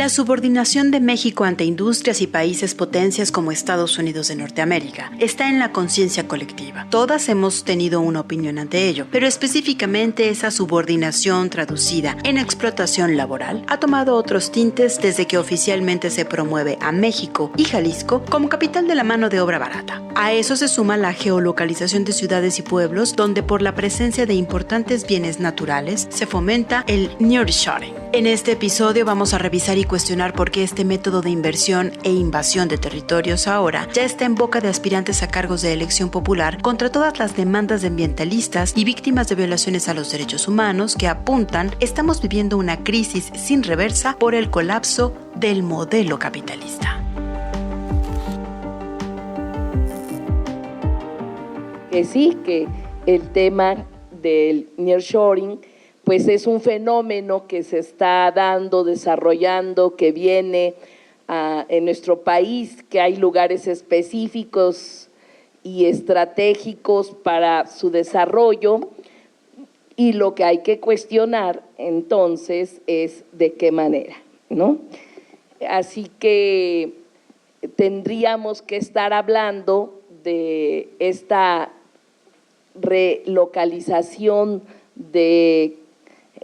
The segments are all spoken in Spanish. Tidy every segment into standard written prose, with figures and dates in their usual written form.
La subordinación de México ante industrias y países potencias como Estados Unidos de Norteamérica está en la conciencia colectiva. Todas hemos tenido una opinión ante ello, pero específicamente esa subordinación traducida en explotación laboral ha tomado otros tintes desde que oficialmente se promueve a México y Jalisco como capital de la mano de obra barata. A eso se suma la geolocalización de ciudades y pueblos donde por la presencia de importantes bienes naturales se fomenta el nearshoring. En este episodio vamos a revisar y cuestionar por qué este método de inversión e invasión de territorios ahora ya está en boca de aspirantes a cargos de elección popular contra todas las demandas de ambientalistas y víctimas de violaciones a los derechos humanos que apuntan estamos viviendo una crisis sin reversa por el colapso del modelo capitalista. Que sí, que el tema del nearshoring pues es un fenómeno que se está dando, desarrollando, que viene en nuestro país, que hay lugares específicos y estratégicos para su desarrollo, y lo que hay que cuestionar entonces es de qué manera, ¿no? Así que tendríamos que estar hablando de esta relocalización de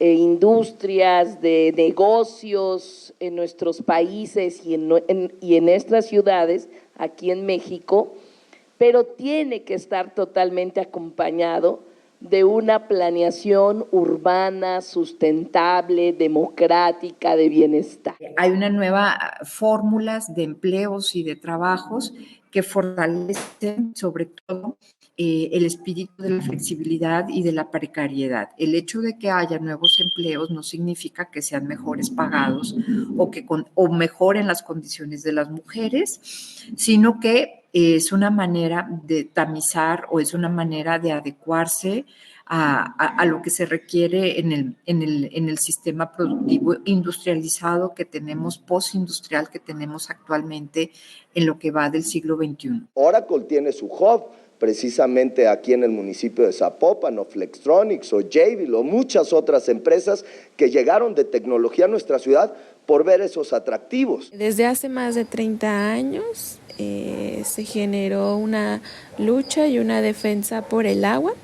industrias, de negocios en nuestros países y en nuestras ciudades, aquí en México, pero tiene que estar totalmente acompañado de una planeación urbana, sustentable, democrática, de bienestar. Hay una nueva fórmulas de empleos y de trabajos que fortalecen sobre todo el espíritu de la flexibilidad y de la precariedad. El hecho de que haya nuevos empleos no significa que sean mejores pagados o mejoren las condiciones de las mujeres, sino que es una manera de tamizar o es una manera de adecuarse a lo que se requiere en el sistema productivo industrializado que tenemos, postindustrial que tenemos actualmente en lo que va del siglo XXI. Oracle tiene su hub precisamente aquí en el municipio de Zapopan, o Flextronics, o Jabil, o muchas otras empresas que llegaron de tecnología a nuestra ciudad por ver esos atractivos. Desde hace más de 30 años se generó una lucha y una defensa por el agua.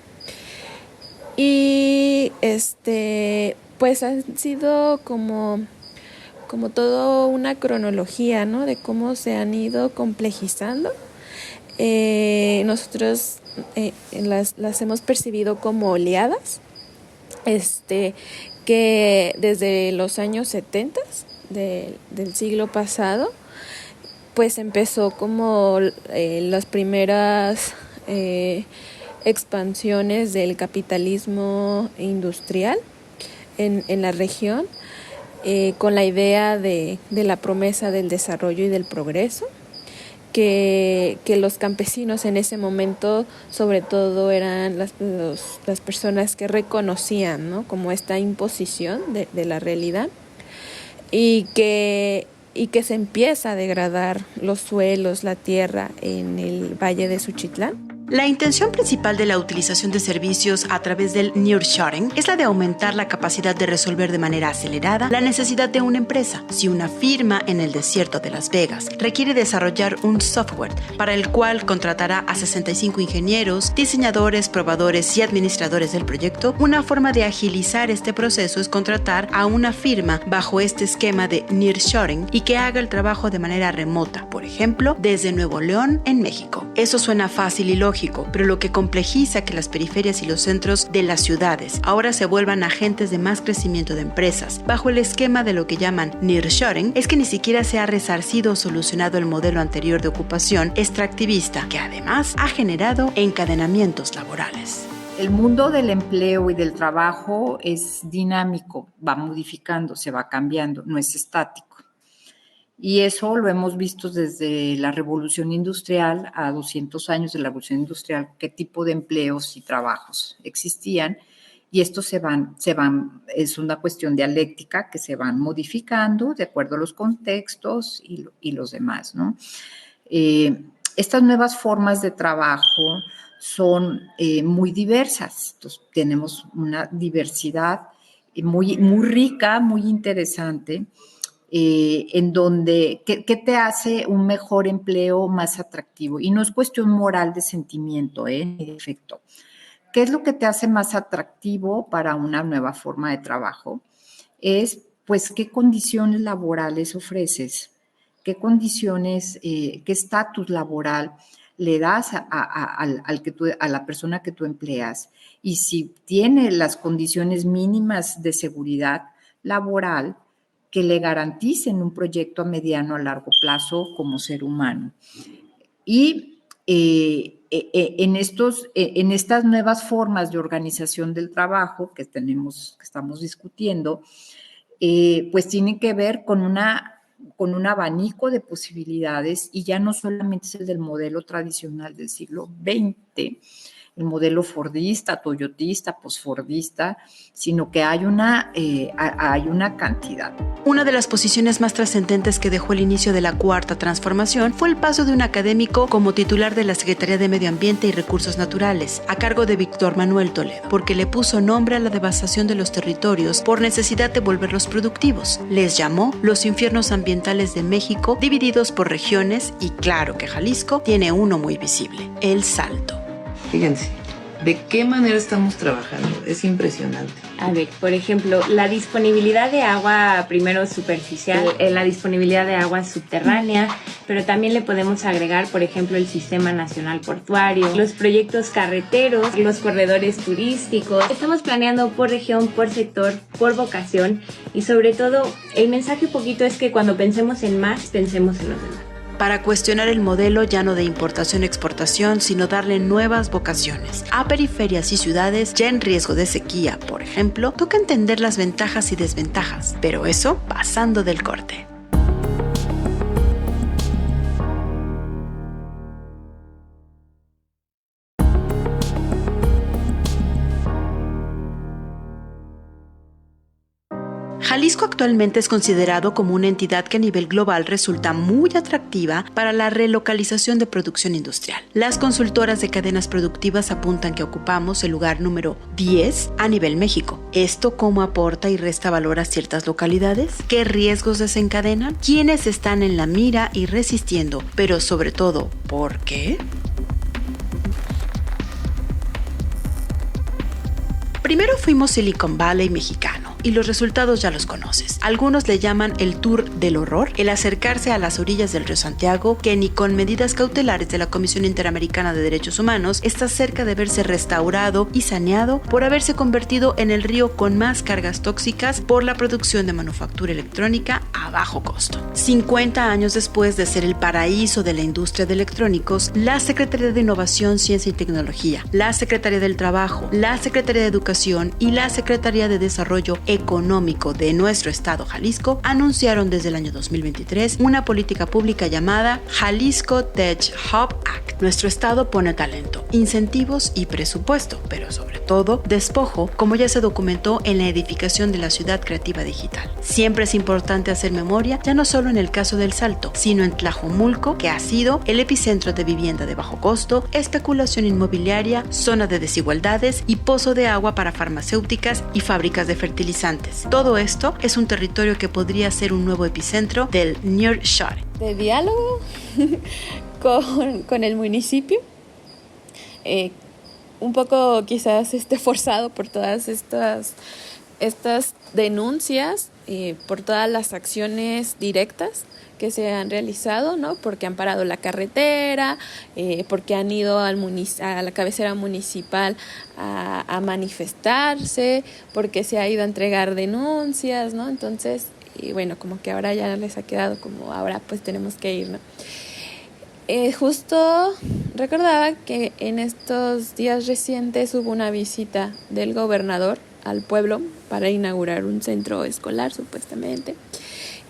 Y pues han sido como todo una cronología, ¿no? De cómo se han ido complejizando. Nosotros las hemos percibido como oleadas, que desde los años 70 del siglo pasado, pues empezó como las primeras expansiones del capitalismo industrial en la región, con la idea de la promesa del desarrollo y del progreso, que los campesinos en ese momento sobre todo eran las personas que reconocían, ¿no? Como esta imposición de la realidad, y que se empieza a degradar los suelos, la tierra en el Valle de Suchitlán. La intención principal de la utilización de servicios a través del nearshoring es la de aumentar la capacidad de resolver de manera acelerada la necesidad de una empresa. Si una firma en el desierto de Las Vegas requiere desarrollar un software para el cual contratará a 65 ingenieros, diseñadores, probadores y administradores del proyecto, una forma de agilizar este proceso es contratar a una firma bajo este esquema de nearshoring y que haga el trabajo de manera remota, por ejemplo, desde Nuevo León, en México. Eso suena fácil y lógico, pero lo que complejiza que las periferias y los centros de las ciudades ahora se vuelvan agentes de más crecimiento de empresas bajo el esquema de lo que llaman nearshoring es que ni siquiera se ha resarcido o solucionado el modelo anterior de ocupación extractivista, que además ha generado encadenamientos laborales. El mundo del empleo y del trabajo es dinámico, va modificando, se va cambiando, no es estático. Y eso lo hemos visto desde la Revolución Industrial a 200 años de la Revolución Industrial, qué tipo de empleos y trabajos existían. Y estos se van, es una cuestión dialéctica que se van modificando de acuerdo a los contextos y los demás, ¿no? Estas nuevas formas de trabajo son muy diversas. Entonces, tenemos una diversidad muy, muy rica, muy interesante. en donde, ¿qué te hace un mejor empleo más atractivo? Y no es cuestión moral de sentimiento, ni de efecto. ¿Qué es lo que te hace más atractivo para una nueva forma de trabajo? Es, pues, qué condiciones laborales ofreces, qué condiciones, qué estatus laboral le das a la persona que tú empleas, y si tiene las condiciones mínimas de seguridad laboral que le garanticen un proyecto a mediano a largo plazo como ser humano. Y en estas nuevas formas de organización del trabajo que estamos discutiendo, pues tienen que ver con un abanico de posibilidades, y ya no solamente es el del modelo tradicional del siglo XX, el modelo fordista, toyotista, posfordista, sino que hay una cantidad. Una de las posiciones más trascendentes que dejó el inicio de la Cuarta Transformación fue el paso de un académico como titular de la Secretaría de Medio Ambiente y Recursos Naturales, a cargo de Víctor Manuel Toledo, porque le puso nombre a la devastación de los territorios por necesidad de volverlos productivos. Les llamó los infiernos ambientales de México, divididos por regiones, y claro que Jalisco tiene uno muy visible: el Salto. Fíjense, ¿de qué manera estamos trabajando? Es impresionante. A ver, por ejemplo, la disponibilidad de agua, primero superficial, la disponibilidad de agua subterránea, pero también le podemos agregar, por ejemplo, el Sistema Nacional Portuario, los proyectos carreteros, los corredores turísticos. Estamos planeando por región, por sector, por vocación, y sobre todo, el mensaje un poquito es que cuando pensemos en más, pensemos en los demás. Para cuestionar el modelo ya no de importación-exportación, sino darle nuevas vocaciones. A periferias y ciudades ya en riesgo de sequía, por ejemplo, toca entender las ventajas y desventajas, pero eso pasando del corte. Jalisco actualmente es considerado como una entidad que a nivel global resulta muy atractiva para la relocalización de producción industrial. Las consultoras de cadenas productivas apuntan que ocupamos el lugar número 10 a nivel México. ¿Esto cómo aporta y resta valor a ciertas localidades? ¿Qué riesgos desencadenan? ¿Quiénes están en la mira y resistiendo? Pero sobre todo, ¿por qué? Primero fuimos Silicon Valley mexicano, y los resultados ya los conoces. Algunos le llaman el tour del horror, el acercarse a las orillas del río Santiago, que ni con medidas cautelares de la Comisión Interamericana de Derechos Humanos está cerca de verse restaurado y saneado por haberse convertido en el río con más cargas tóxicas por la producción de manufactura electrónica a bajo costo. 50 años después de ser el paraíso de la industria de electrónicos, la Secretaría de Innovación, Ciencia y Tecnología, la Secretaría del Trabajo, la Secretaría de Educación y la Secretaría de Desarrollo Económico de nuestro estado Jalisco anunciaron desde el año 2023 una política pública llamada Jalisco Tech Hub Act. Nuestro estado pone talento, incentivos y presupuesto, pero sobre todo despojo, como ya se documentó en la edificación de la ciudad creativa digital. Siempre es importante hacer memoria, ya no solo en el caso del Salto, sino en Tlajomulco, que ha sido el epicentro de vivienda de bajo costo, especulación inmobiliaria, zona de desigualdades y pozo de agua para farmacéuticas y fábricas de fertilizantes. Todo esto es un territorio que podría ser un nuevo epicentro del nearshoring. De diálogo con el municipio, un poco quizás forzado por todas estas denuncias, por todas las acciones directas que se han realizado, ¿no? Porque han parado la carretera, porque han ido a la cabecera municipal a manifestarse, porque se ha ido a entregar denuncias, ¿no? Entonces, y bueno, como que ahora ya les ha quedado como ahora pues tenemos que ir, ¿no? Justo recordaba que en estos días recientes hubo una visita del gobernador al pueblo para inaugurar un centro escolar supuestamente,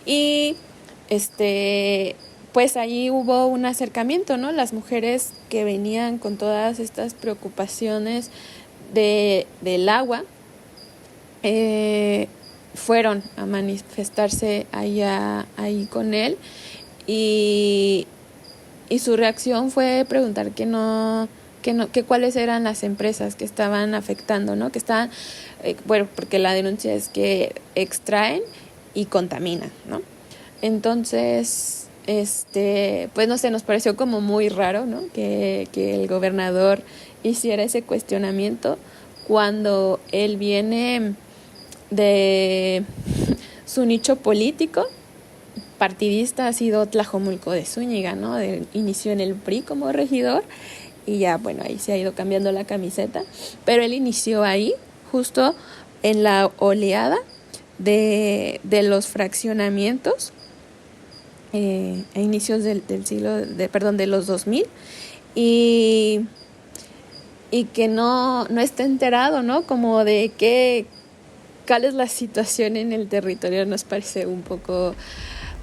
y pues allí hubo un acercamiento, ¿no? Las mujeres que venían con todas estas preocupaciones del agua fueron a manifestarse ahí con él, y su reacción fue preguntar que cuáles eran las empresas que estaban afectando, ¿no? Que estaban, porque la denuncia es que extraen y contaminan, ¿no? Entonces, pues no sé, nos pareció como muy raro, ¿no? Que el gobernador hiciera ese cuestionamiento cuando él viene de su nicho político, partidista, ha sido Tlajomulco de Zúñiga, ¿no? Inició en el PRI como regidor y ya, bueno, ahí se ha ido cambiando la camiseta, pero él inició ahí, justo en la oleada de los fraccionamientos a inicios del siglo, de los 2000, y que no está enterado, ¿no? Como de cuál es la situación en el territorio, nos parece un poco,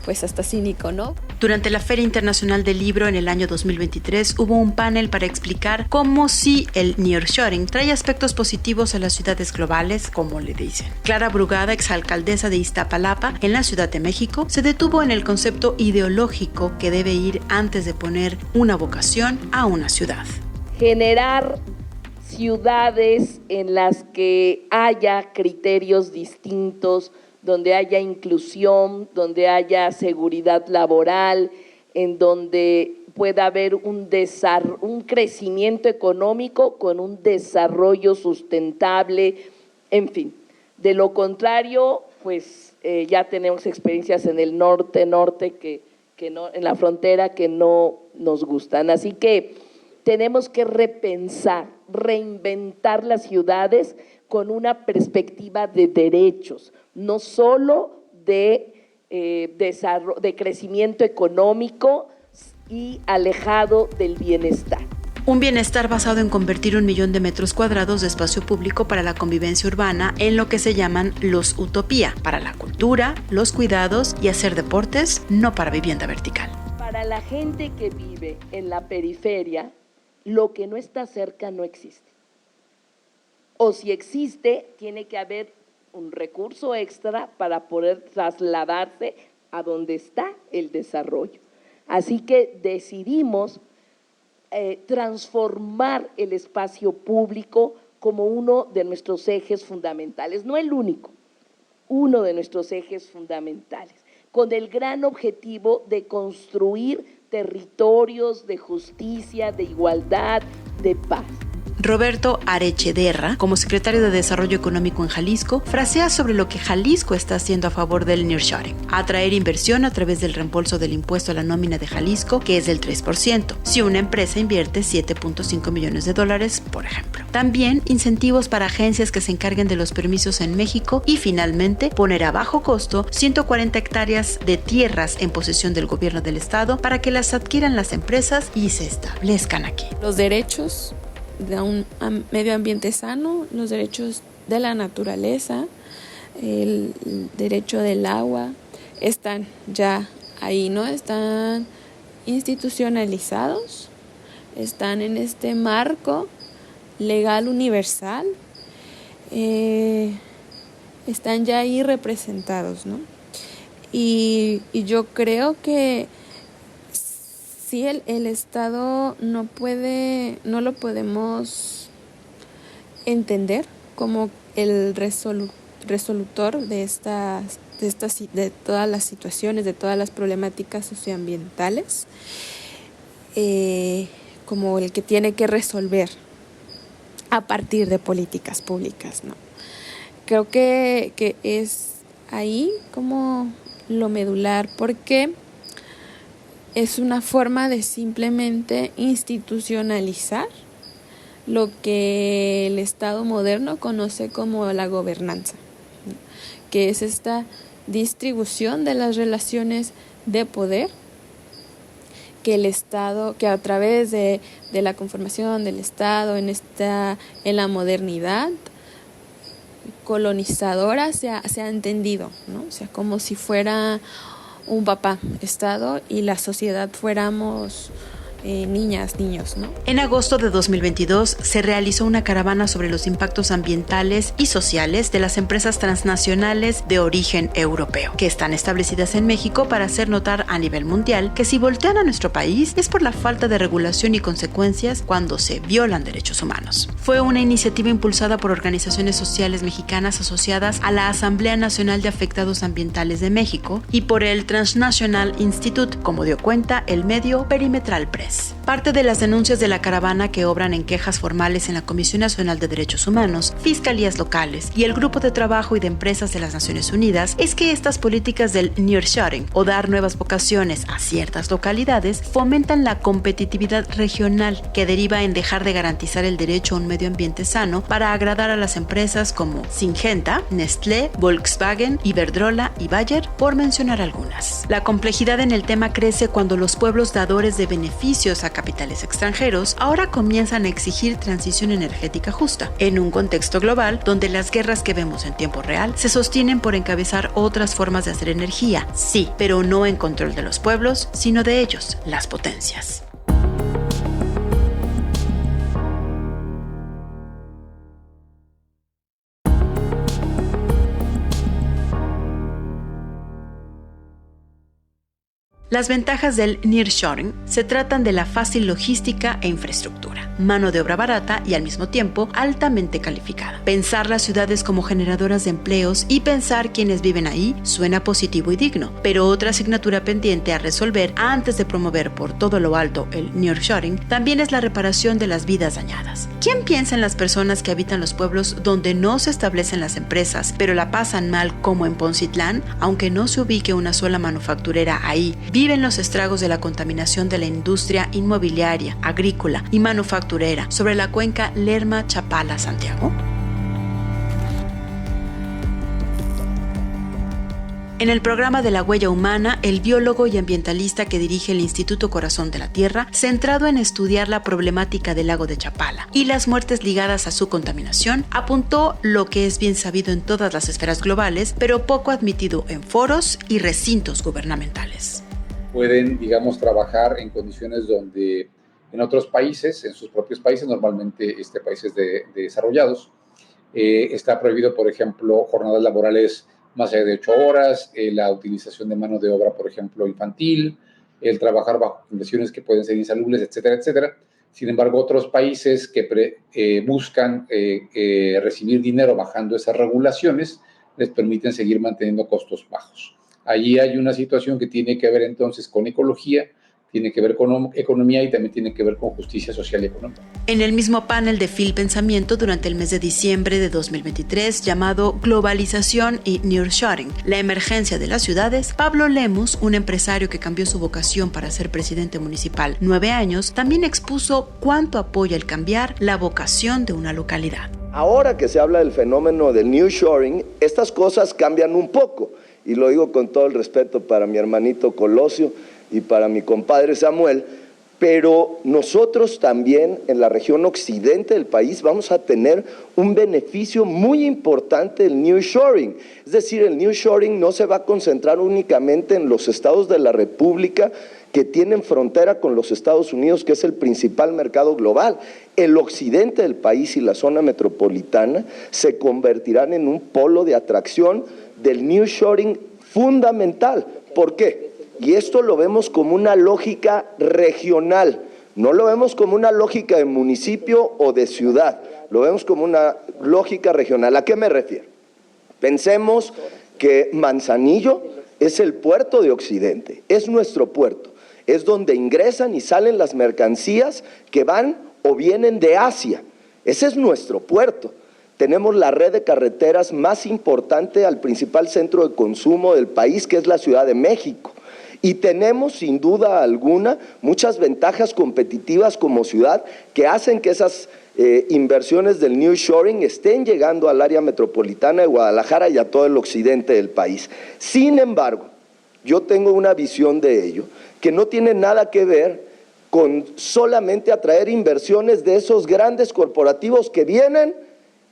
pues hasta cínico, ¿no? Durante la Feria Internacional del Libro en el año 2023 hubo un panel para explicar cómo si el nearshoring trae aspectos positivos a las ciudades globales, como le dicen. Clara Brugada, exalcaldesa de Iztapalapa, en la Ciudad de México, se detuvo en el concepto ideológico que debe ir antes de poner una vocación a una ciudad. Generar ciudades en las que haya criterios distintos, donde haya inclusión, donde haya seguridad laboral, en donde pueda haber un crecimiento económico con un desarrollo sustentable, en fin. De lo contrario, pues ya tenemos experiencias en el norte que no, en la frontera, que no nos gustan. Así que tenemos que repensar, reinventar las ciudades con una perspectiva de derechos, no solo de crecimiento económico y alejado del bienestar. Un bienestar basado en convertir 1 millón de metros cuadrados de espacio público para la convivencia urbana en lo que se llaman los utopía, para la cultura, los cuidados y hacer deportes, no para vivienda vertical. Para la gente que vive en la periferia, lo que no está cerca no existe. O si existe, tiene que haber un recurso extra para poder trasladarse a donde está el desarrollo. Así que decidimos transformar el espacio público como uno de nuestros ejes fundamentales, no el único, uno de nuestros ejes fundamentales, con el gran objetivo de construir territorios de justicia, de igualdad, de paz. Roberto Arechederra, como secretario de Desarrollo Económico en Jalisco, frasea sobre lo que Jalisco está haciendo a favor del nearshoring: atraer inversión a través del reembolso del impuesto a la nómina de Jalisco, que es del 3%, si una empresa invierte $7.5 millones, por ejemplo. También incentivos para agencias que se encarguen de los permisos en México y, finalmente, poner a bajo costo 140 hectáreas de tierras en posesión del gobierno del estado para que las adquieran las empresas y se establezcan aquí. Los derechos de un medio ambiente sano, los derechos de la naturaleza, el derecho del agua, están ya ahí, ¿no? Están institucionalizados, están en este marco legal universal, están ya ahí representados, ¿no? Y yo creo que sí, el Estado no lo podemos entender como el resolutor de todas las situaciones, de todas las problemáticas socioambientales, como el que tiene que resolver a partir de políticas públicas, ¿no? Creo que es ahí como lo medular, porque es una forma de simplemente institucionalizar lo que el Estado moderno conoce como la gobernanza, ¿no? Que es esta distribución de las relaciones de poder que el Estado, que a través de la conformación del Estado en la modernidad colonizadora se ha entendido, ¿no? O sea, como si fuera un papá Estado y la sociedad fuéramos niñas, niños, ¿no? En agosto de 2022 se realizó una caravana sobre los impactos ambientales y sociales de las empresas transnacionales de origen europeo, que están establecidas en México para hacer notar a nivel mundial que si voltean a nuestro país es por la falta de regulación y consecuencias cuando se violan derechos humanos. Fue una iniciativa impulsada por organizaciones sociales mexicanas asociadas a la Asamblea Nacional de Afectados Ambientales de México y por el Transnational Institute, como dio cuenta el medio Perimetral Press. Parte de las denuncias de la caravana, que obran en quejas formales en la Comisión Nacional de Derechos Humanos, fiscalías locales y el Grupo de Trabajo y de Empresas de las Naciones Unidas, es que estas políticas del nearshoring o dar nuevas vocaciones a ciertas localidades fomentan la competitividad regional, que deriva en dejar de garantizar el derecho a un medio ambiente sano para agradar a las empresas como Syngenta, Nestlé, Volkswagen, Iberdrola y Bayer, por mencionar algunas. La complejidad en el tema crece cuando los pueblos dadores de beneficios a capitales extranjeros ahora comienzan a exigir transición energética justa, en un contexto global donde las guerras que vemos en tiempo real se sostienen por encabezar otras formas de hacer energía, sí, pero no en control de los pueblos, sino de ellos, las potencias. Las ventajas del nearshoring se tratan de la fácil logística e infraestructura, mano de obra barata y al mismo tiempo altamente calificada. Pensar las ciudades como generadoras de empleos y pensar quienes viven ahí suena positivo y digno, pero otra asignatura pendiente a resolver antes de promover por todo lo alto el nearshoring también es la reparación de las vidas dañadas. ¿Quién piensa en las personas que habitan los pueblos donde no se establecen las empresas, pero la pasan mal, como en Poncitlán, aunque no se ubique una sola manufacturera ahí? Viven los estragos de la contaminación de la industria inmobiliaria, agrícola y manufacturera sobre la cuenca Lerma-Chapala-Santiago. En el programa de la huella humana, el biólogo y ambientalista que dirige el Instituto Corazón de la Tierra, centrado en estudiar la problemática del lago de Chapala y las muertes ligadas a su contaminación, apuntó lo que es bien sabido en todas las esferas globales, pero poco admitido en foros y recintos gubernamentales. Pueden, digamos, trabajar en condiciones donde en otros países, en sus propios países, normalmente países desarrollados, está prohibido, por ejemplo, jornadas laborales más allá de 8 horas, la utilización de mano de obra, por ejemplo, infantil, el trabajar bajo condiciones que pueden ser insalubres, etcétera, etcétera. Sin embargo, otros países que buscan recibir dinero bajando esas regulaciones les permiten seguir manteniendo costos bajos. Allí hay una situación que tiene que ver entonces con ecología, tiene que ver con economía y también tiene que ver con justicia social y económica. En el mismo panel de Phil Pensamiento durante el mes de diciembre de 2023, llamado Globalización y Nearshoring, la emergencia de las ciudades, Pablo Lemus, un empresario que cambió su vocación para ser presidente municipal 9 años, también expuso cuánto apoya el cambiar la vocación de una localidad. Ahora que se habla del fenómeno del nearshoring, estas cosas cambian un poco, y lo digo con todo el respeto para mi hermanito Colosio y para mi compadre Samuel, pero nosotros también en la región occidente del país vamos a tener un beneficio muy importante del nearshoring. Es decir, el nearshoring no se va a concentrar únicamente en los estados de la República que tienen frontera con los Estados Unidos, que es el principal mercado global. El occidente del país y la zona metropolitana se convertirán en un polo de atracción del nearshoring fundamental. ¿Por qué? Y esto lo vemos como una lógica regional, no lo vemos como una lógica de municipio o de ciudad, lo vemos como una lógica regional. ¿A qué me refiero? Pensemos que Manzanillo es el puerto de Occidente, es nuestro puerto, es donde ingresan y salen las mercancías que van o vienen de Asia, ese es nuestro puerto. Tenemos la red de carreteras más importante al principal centro de consumo del país, que es la Ciudad de México. Y tenemos, sin duda alguna, muchas ventajas competitivas como ciudad que hacen que esas inversiones del nearshoring estén llegando al área metropolitana de Guadalajara y a todo el occidente del país. Sin embargo, yo tengo una visión de ello que no tiene nada que ver con solamente atraer inversiones de esos grandes corporativos que vienen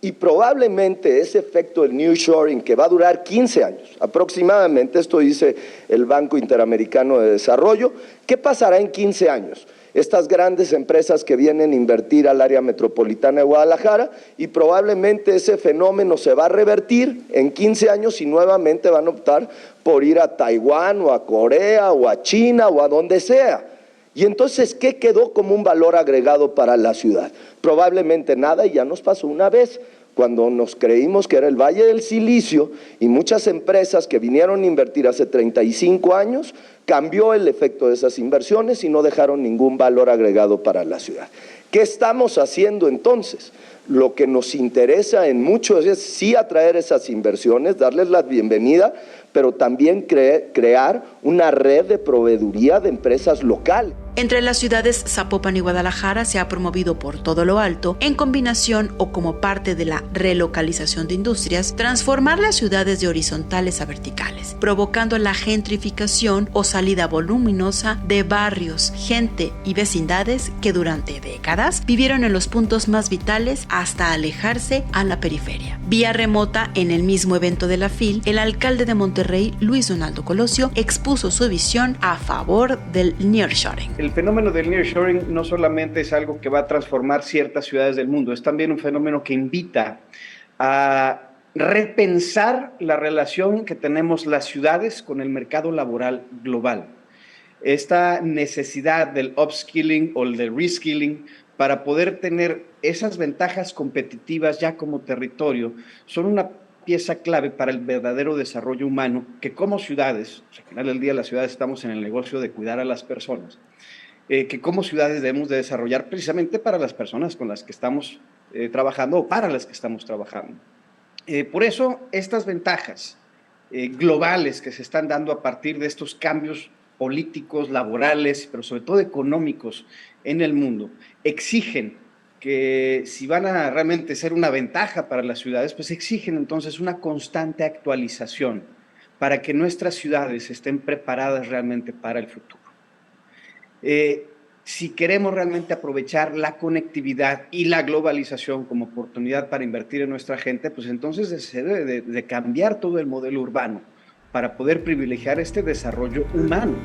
y probablemente ese efecto del nearshoring que va a durar 15 años aproximadamente, esto dice el Banco Interamericano de Desarrollo, ¿qué pasará en 15 años? estas grandes empresas que vienen a invertir al área metropolitana de Guadalajara, y probablemente ese fenómeno se va a revertir en 15 años y nuevamente van a optar por ir a Taiwán o a Corea o a China o a donde sea. Y entonces, ¿qué quedó como un valor agregado para la ciudad? Probablemente nada, y ya nos pasó una vez, cuando nos creímos que era el Valle del Silicio y muchas empresas que vinieron a invertir hace 35 años, cambió el efecto de esas inversiones y no dejaron ningún valor agregado para la ciudad. ¿Qué estamos haciendo entonces? Lo que nos interesa en mucho es sí atraer esas inversiones, darles la bienvenida, pero también crear una red de proveeduría de empresas locales. Entre las ciudades Zapopan y Guadalajara se ha promovido por todo lo alto, en combinación o como parte de la relocalización de industrias, transformar las ciudades de horizontales a verticales, provocando la gentrificación o salida voluminosa de barrios, gente y vecindades que durante décadas vivieron en los puntos más vitales hasta alejarse a la periferia. Vía remota, en el mismo evento de la FIL, el alcalde de Monterrey, Luis Donaldo Colosio, expuso su visión a favor del nearshoring. El fenómeno del nearshoring no solamente es algo que va a transformar ciertas ciudades del mundo, es también un fenómeno que invita a repensar la relación que tenemos las ciudades con el mercado laboral global. Esta necesidad del upskilling o del reskilling para poder tener esas ventajas competitivas ya como territorio son una pieza clave para el verdadero desarrollo humano, que como ciudades, al final del día las ciudades estamos en el negocio de cuidar a las personas, que como ciudades debemos de desarrollar precisamente para las personas con las que estamos trabajando o para las que estamos trabajando. Por eso, estas ventajas globales que se están dando a partir de estos cambios políticos, laborales, pero sobre todo económicos en el mundo, exigen que si van a realmente ser una ventaja para las ciudades, pues exigen entonces una constante actualización para que nuestras ciudades estén preparadas realmente para el futuro. Si queremos realmente aprovechar la conectividad y la globalización como oportunidad para invertir en nuestra gente, pues entonces se debe de cambiar todo el modelo urbano para poder privilegiar este desarrollo humano.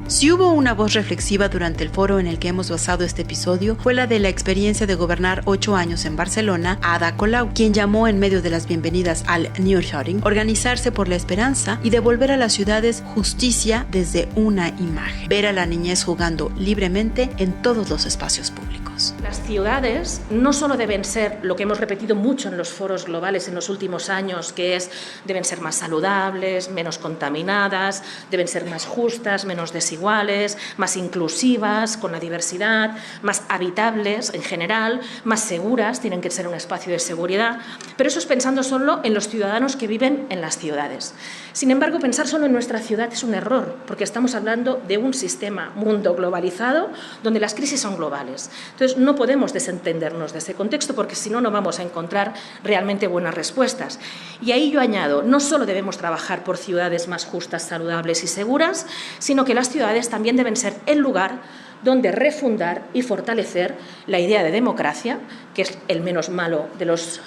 Si hubo una voz reflexiva durante el foro en el que hemos basado este episodio, fue la de la experiencia de gobernar 8 años en Barcelona, Ada Colau, quien llamó en medio de las bienvenidas al nearshoring, organizarse por la esperanza y devolver a las ciudades justicia desde una imagen, ver a la niñez jugando libremente en todos los espacios públicos. Las ciudades no solo deben ser lo que hemos repetido mucho en los foros globales en los últimos años, que es deben ser más saludables, menos contaminadas, deben ser más justas, menos desiguales, más inclusivas, con la diversidad, más habitables en general, más seguras, tienen que ser un espacio de seguridad, pero eso es pensando solo en los ciudadanos que viven en las ciudades. Sin embargo, pensar solo en nuestra ciudad es un error, porque estamos hablando de un sistema mundo globalizado donde las crisis son globales. Entonces, no podemos desentendernos de ese contexto porque si no, no vamos a encontrar realmente buenas respuestas. Y ahí yo añado, no solo debemos trabajar por ciudades más justas, saludables y seguras, sino que las ciudades también deben ser el lugar donde refundar y fortalecer la idea de democracia, que es el menos malo de los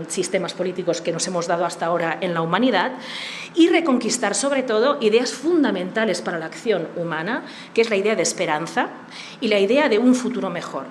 sistemas políticos que nos hemos dado hasta ahora en la humanidad, y reconquistar sobre todo ideas fundamentales para la acción humana, que es la idea de esperanza y la idea de un futuro mejor.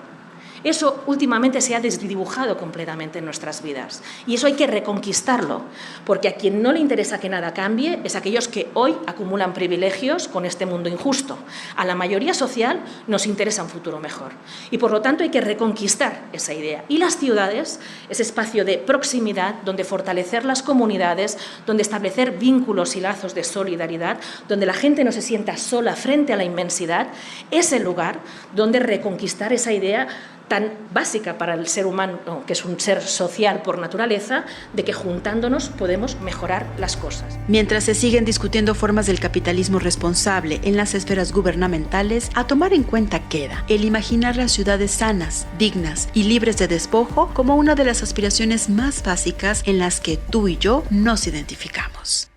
Eso últimamente se ha desdibujado completamente en nuestras vidas y eso hay que reconquistarlo, porque a quien no le interesa que nada cambie es aquellos que hoy acumulan privilegios con este mundo injusto. A la mayoría social nos interesa un futuro mejor y por lo tanto hay que reconquistar esa idea. Y las ciudades, ese espacio de proximidad donde fortalecer las comunidades, donde establecer vínculos y lazos de solidaridad, donde la gente no se sienta sola frente a la inmensidad, es el lugar donde reconquistar esa idea tan básica para el ser humano, que es un ser social por naturaleza, de que juntándonos podemos mejorar las cosas. Mientras se siguen discutiendo formas del capitalismo responsable en las esferas gubernamentales, a tomar en cuenta queda el imaginar las ciudades sanas, dignas y libres de despojo como una de las aspiraciones más básicas en las que tú y yo nos identificamos.